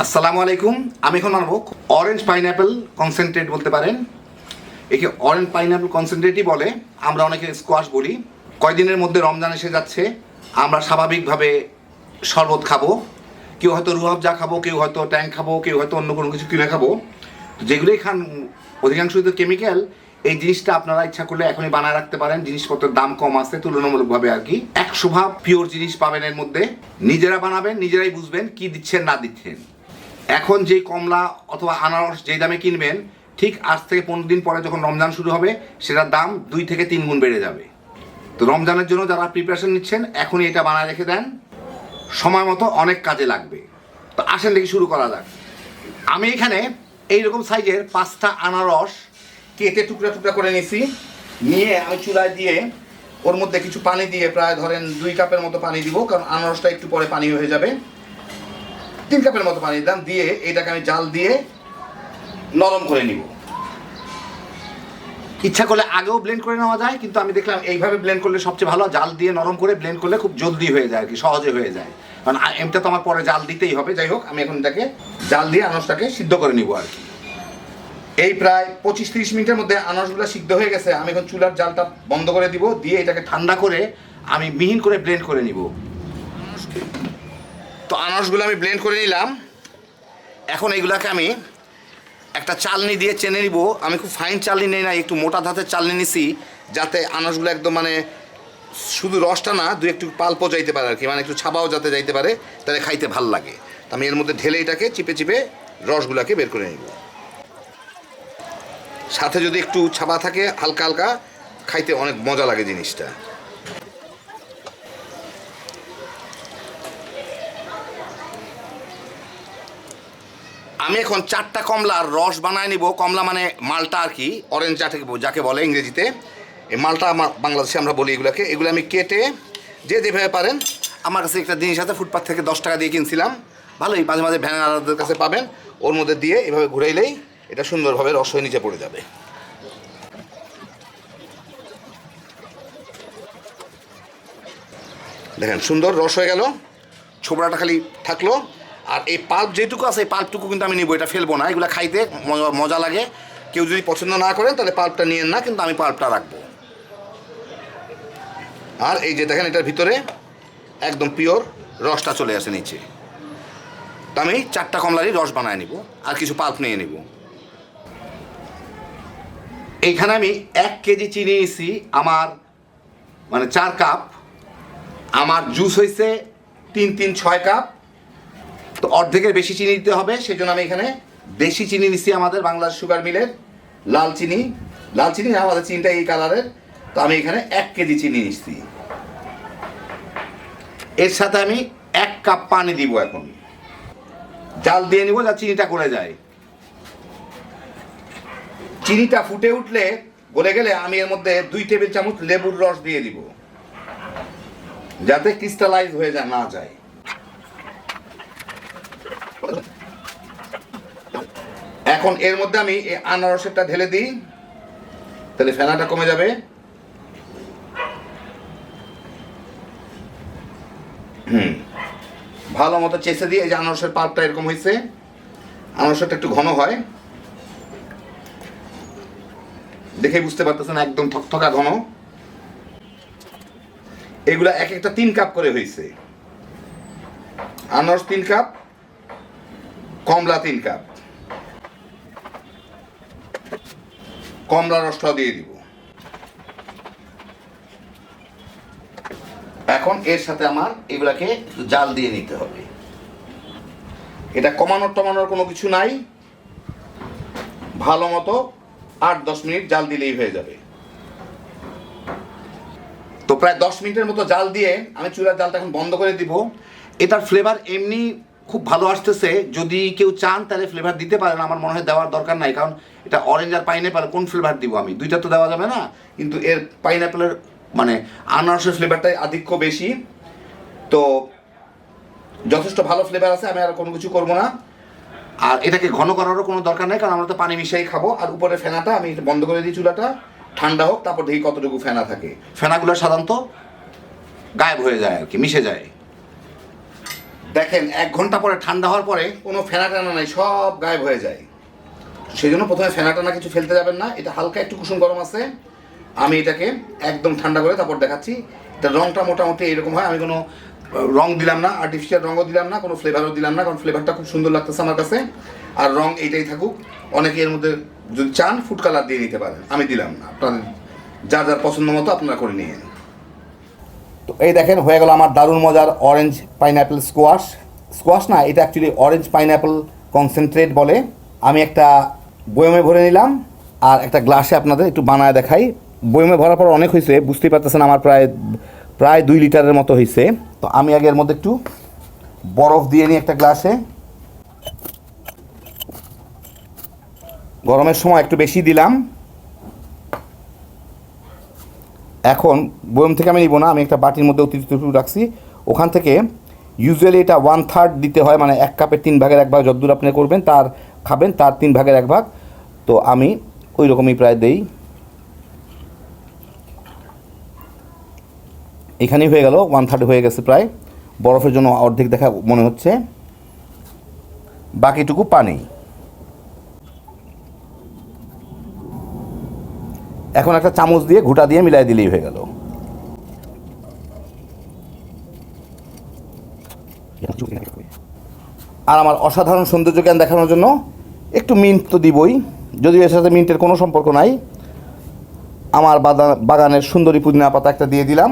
আসসালামু আলাইকুম। আমি এখন আনবো অরেঞ্জ পাইনঅ্যাপেল কনসেন্ট্রেট বলতে পারেন। একে অরেঞ্জ পাইনঅ্যাপেল কনসেন্ট্রেটই বলে, আমরা অনেকে স্কোয়াশ বলি। কয়দিনের মধ্যে রমজান এসে যাচ্ছে, আমরা স্বাভাবিকভাবে শরবত খাবো, কেউ হয়তো রুহাবজা খাবো, কেউ হয়তো ট্যাঙ্ক খাবো, কেউ হয়তো অন্য কোনো কিছু কিনে খাবো। যেগুলোই খান অধিকাংশই তো কেমিক্যাল। এই জিনিসটা আপনারা ইচ্ছা করলে এখনই বানায় রাখতে পারেন, জিনিসপত্রের দাম কম আছে তুলনামূলকভাবে আর কি। 100 ভাগ পিওর জিনিস পাবেন এর মধ্যে। নিজেরা বানাবেন, নিজেরাই বুঝবেন কি দিচ্ছেন না দিচ্ছেন। এখন যেই কমলা অথবা আনারস যেই দামে কিনবেন, ঠিক আজ থেকে 15 দিন পরে যখন রমজান শুরু হবে সেটার দাম 2 থেকে 3 গুণ বেড়ে যাবে। তো রমজানের জন্য যারা প্রিপারেশন নিচ্ছেন এখনই এটা বানায় রেখে দেন, সময় মতো অনেক কাজে লাগবে। তো আসেন দেখি শুরু করা যাক। আমি এখানে এইরকম সাইজের 5টা আনারস কেটে টুকরা টুকরা করে নিয়েছি। নিয়ে আমি চুলায় দিয়ে ওর মধ্যে কিছু পানি দিয়ে, প্রায় ধরেন 2 কাপের মতো পানি দিব, কারণ আনারসটা একটু পরে পানি হয়ে যাবে। 3 কাপের মতো পানি দিলাম, দিয়ে এটাকে আমি জাল দিয়ে নরম করে নিব। ইচ্ছা করলে আগেও ব্লেন্ড করে নেওয়া যায়, কিন্তু আমি দেখলাম এইভাবে ব্লেন্ড করলে সবচেয়ে ভালো। জাল দিয়ে নরম করে ব্লেন্ড করলে খুব জলদি হয়ে যায় আর কি, সহজে হয়ে যায়। কারণ এমটা তো আমার পরে জাল দিতেই হবে। যাই হোক, আমি এখন এটাকে জাল দিয়ে আনারসটাকে সিদ্ধ করে নিব আর কি। এই প্রায় 25-30 মিনিটের মধ্যে আনারসগুলো সিদ্ধ হয়ে গেছে। আমি এখন চুলার জালটা বন্ধ করে দিব, দিয়ে এটাকে ঠান্ডা করে আমি মিহিন করে ব্লেন্ড করে নিব। তো আনারসগুলো আমি ব্লেন্ড করে নিলাম। এখন এইগুলাকে আমি একটা চালনি দিয়ে চেনে নিব। আমি খুব ফাইন চালনি নেই না, একটু মোটা ধাতের চালনি নিছি, যাতে আনারসগুলো একদম মানে শুধু রসটা না, দু একটু পাল্পও যাইতে পারে আর কি, মানে একটু ছাপাও যাতে যাইতে পারে, তাহলে খাইতে ভাল লাগে। তো আমি এর মধ্যে ঢেলে এটাকে চিপে চিপে রসগুলাকে বের করে নিব। সাথে যদি একটু ছাপা থাকে হালকা হালকা, খাইতে অনেক মজা লাগে জিনিসটা। আমি এখন 4টা কমলার রস বানায় নিব। কমলা মানে মালটা আর কি, অরেঞ্জ যাকে বলে ইংরেজিতে। এই মালটা বাংলাদেশে আমরা বলি এগুলোকে। এগুলো আমি কেটে যে যেভাবে পারেন, আমার কাছে একটা জিনিস আছে, ফুটপাথ থেকে 10 টাকা দিয়ে কিনছিলাম, ভালোই, মাঝে মাঝে ভ্যানারদের কাছে পাবেন। ওর মধ্যে দিয়ে এভাবে ঘুরাইলেই এটা সুন্দরভাবে রস হয়ে নিচে পড়ে যাবে। দেখেন সুন্দর রস হয়ে গেল, ছোবড়াটা খালি থাকলো। আর এই পাল্প যেটুকু আছে, এই পাল্পটুকু কিন্তু আমি নিব, এটা ফেলবো না। এগুলো খাইতে মজা লাগে। কেউ যদি পছন্দ না করেন তাহলে পাল্পটা নিয়েন না, কিন্তু আমি পাল্পটা রাখবো। আর এই যে দেখেন, এটার ভিতরে একদম পিওর রসটা চলে আসে নিচে। তো আমি 4টা কমলারই রস বানায় নিব, আর কিছু পাল্প নিয়ে নিব। এইখানে আমি 1 কেজি চিনি নিয়েছি, আমার মানে 4 কাপ। আমার জুস হয়েছে 3-6 কাপ। তো অর্ধেকের বেশি চিনি দিতে হবে, সেজন্য আমি এখানে দেশি চিনি নিচ্ছি, আমাদের বাংলাদেশ সুগার মিলের লাল চিনি। লাল চিনি না, আমাদের চিনিটা এই কালারের। তো আমি এখানে 1 কেজি চিনি নিচ্ছি। এর সাথে আমি 1 কাপ পানি দিব। এখন জাল দিয়ে নিব, যা চিনিটা গলে যায়। চিনিটা ফুটে উঠলে, গলে গেলে, আমি এর মধ্যে 2 টেবিল চামচ লেবুর রস দিয়ে দিব, যাতে ক্রিস্টালাইজ হয়ে না যায়। এখন এর মধ্যে আমি এই আনারসেরটা ঢেলে দিই, তাহলে ফেনাটা কমে যাবে। ভালো মতো চেষে দিয়ে, এই যে আনারসের পাল্পটা এরকম হয়েছে। আনারসটা একটু ঘন হয়, দেখে বুঝতে পারতেছেন, একদম থকথকা ঘন। এগুলা এক একটা 3 কাপ করে হয়েছে। আনারস 3 কাপ, কমলা 3 কাপ। কমলা রসটাও দিয়ে দিব। এখন এর সাথে আমার এগুলাকে জাল দিয়ে নিতে হবে। এটা কমানোর কোনো কিছু নাই, ভালো মতো 8-10 মিনিট জাল দিলেই হয়ে যাবে। তো প্রায় 10 মিনিটের মতো জাল দিয়ে আমি চুলার জালটা এখন বন্ধ করে দিব। এটার ফ্লেভার এমনি খুব ভালো আসতেছে। যদি কেউ চান তাহলে ফ্লেভার দিতে পারেন, আমার মনে হয় দেওয়ার দরকার নাই, কারণ এটা অরেঞ্জ আর পাইনঅ্যাপেল, কোন ফ্লেভার দিব আমি? 2টা তো দেওয়া যাবে না। কিন্তু এর পাইনঅ্যাপেলের মানে আনারসের ফ্লেভারটাই আধিক্য বেশি। তো যথেষ্ট ভালো ফ্লেভার আছে, আমি আর কোনো কিছু করবো না। আর এটাকে ঘন করারও কোনো দরকার নেই, কারণ আমরা তো পানি মিশাই খাবো। আর উপরে ফেনাটা আমি বন্ধ করে দিই, চুলাটা ঠান্ডা হোক, তারপর দেখি কতটুকু ফেনা থাকে। ফেনাগুলো সাধারণত গায়েব হয়ে যায় আর কি, মিশে যায়। দেখেন 1 ঘন্টা পরে ঠান্ডা হওয়ার পরে কোনো ফেনা টানা নাই, সব গায়েব হয়ে যায়। সেই জন্য প্রথমে ফেনা টানা কিছু ফেলতে যাবেন না। এটা হালকা একটু কুসুম গরম আছে, আমি এটাকে একদম ঠান্ডা করে তারপর দেখাচ্ছি। এটা রঙটা মোটামুটি এরকম হয়। আমি কোনো রং দিলাম না, আর্টিফিশিয়াল রঙও দিলাম না, কোনো ফ্লেভারও দিলাম না, কারণ ফ্লেভারটা খুব সুন্দর লাগতেছে আমার কাছে। আর রং এইটাই থাকুক। অনেকে এর মধ্যে যদি চান ফুড কালার দিয়ে নিতে পারেন, আমি দিলাম না। আপনাদের যার যার পছন্দ মতো আপনারা করে নিয়ে। তো এই দেখেন হয়ে গেল আমার দারুণ মজার অরেঞ্জ পাইনঅ্যাপেল স্কোয়াশ। স্কোয়াশ না, এটা অ্যাকচুয়ালি অরেঞ্জ পাইনঅ্যাপেল কনসেন্ট্রেট বলে। আমি একটা বয়মে ভরে নিলাম আর একটা গ্লাসে আপনাদের একটু বানায় দেখাই। বয়মে ভরার পর অনেক হয়েছে, বুঝতেই পারতেছেন আমার প্রায় 2 লিটারের মতো হয়েছে। তো আমি আগে এর মধ্যে একটু বরফ দিয়ে নিই একটা গ্লাসে। গরমের সময় একটু বেশি দিলাম। এখন বয়ম থেকে আমি নিব না, আমি একটা বাটির মধ্যে অতিরিক্ত রাখছি। ওখান থেকে ইউজুয়ালি এটা 1/3 দিতে হয়, মানে 1 কাপের 3 ভাগের 1 ভাগ যতদূর আপনি করবেন তার খাবেন তার 3 ভাগের 1 ভাগ। তো আমি ওই রকমই প্রায় দেই। এখানেই হয়ে গেল, 1/3 হয়ে গেছে প্রায়। বরফের জন্য অর্ধেক দেখা মনে হচ্ছে, বাকিটুকু পানি। এখন একটা চামচ দিয়ে ঘুটা দিয়ে মিলাই দিলেই হয়ে গেল। আর আমার অসাধারণ সৌন্দর্য জ্ঞান দেখানোর জন্য একটু মিন্ট তো দিবই, যদিও এর সাথে মিন্টের কোনো সম্পর্ক নাই। আমার বাগানের সুন্দরী পুদিনা পাতা একটা দিয়ে দিলাম,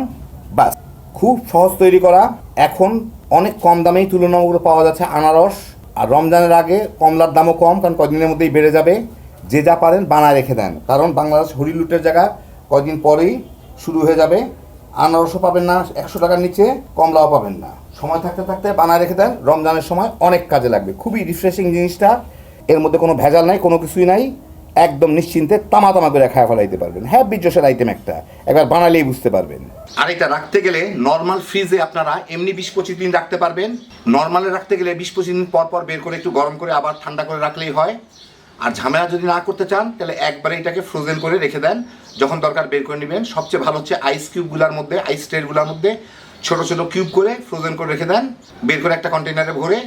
বাস। খুব সহজ তৈরি করা। এখন অনেক কম দামেই তুলনামূলক পাওয়া যাচ্ছে আনারস। আর রমজানের আগে কমলার দামও কম, কারণ কদিনের মধ্যেই বেড়ে যাবে। যে যা পারেন বানায় রেখে দেন, কারণ বাংলাদেশ হরিলুটের জায়গা, কদিন পরেই শুরু হয়ে যাবে। আনারসও পাবেন না 100 টাকার নিচে, কমলাও পাবেন না। সময় থাকতে থাকতে বানায় রেখে দেন, রমজানের সময় অনেক কাজে লাগবে। খুবই রিফ্রেশিং জিনিসটা, এর মধ্যে কোনো ভেজাল নাই, কোনো কিছুই নাই। একদম নিশ্চিন্তে তামা করে খাওয়া ফেলাইতে পারবেন। হ্যাঁ, বিজোসের আইটেম একটা, একবার বানালেই বুঝতে পারবেন। আর এটা রাখতে গেলে নর্মাল ফ্রিজে আপনারা এমনি 20-25 দিন রাখতে পারবেন। নর্মালে রাখতে গেলে 20-25 দিন পর পর বের করে একটু গরম করে আবার ঠান্ডা করে রাখলেই হয়। আর ঝামেলা যদি না করতে চান তাহলে একবারে এটাকে ফ্রোজেন করে রেখে দেন, যখন দরকার বের করে নেবেন। সবচেয়ে ভালো হচ্ছে আইস কিউবগুলোর মধ্যে, আইস ট্রেগুলোর মধ্যে ছোটো ছোটো কিউব করে ফ্রোজেন করে রেখে দেন, বের করে একটা কন্টেনারে ভরে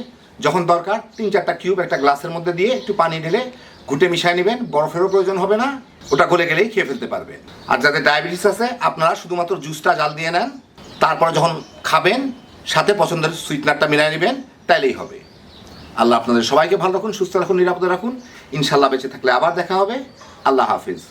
যখন দরকার 3-4টা কিউব একটা গ্লাসের মধ্যে দিয়ে একটু পানি ঢেলে ঘুটে মিশিয়ে নেবেন। বরফেরও প্রয়োজন হবে না, ওটা গলে গেলেই খেয়ে ফেলতে পারবেন। আর যাদের ডায়াবেটিস আছে আপনারা শুধুমাত্র জুসটা জাল দিয়ে নেন, তারপরে যখন খাবেন সাথে পছন্দের সুইটনারটা মিলাই নেবেন, তাইলেই হবে। আল্লাহ আপনাদের সবাইকে ভালো রাখুন, সুস্থ রাখুন, নিরাপদে রাখুন। ইনশাল্লাহ বেঁচে থাকলে আবার দেখা হবে। আল্লাহ হাফিজ।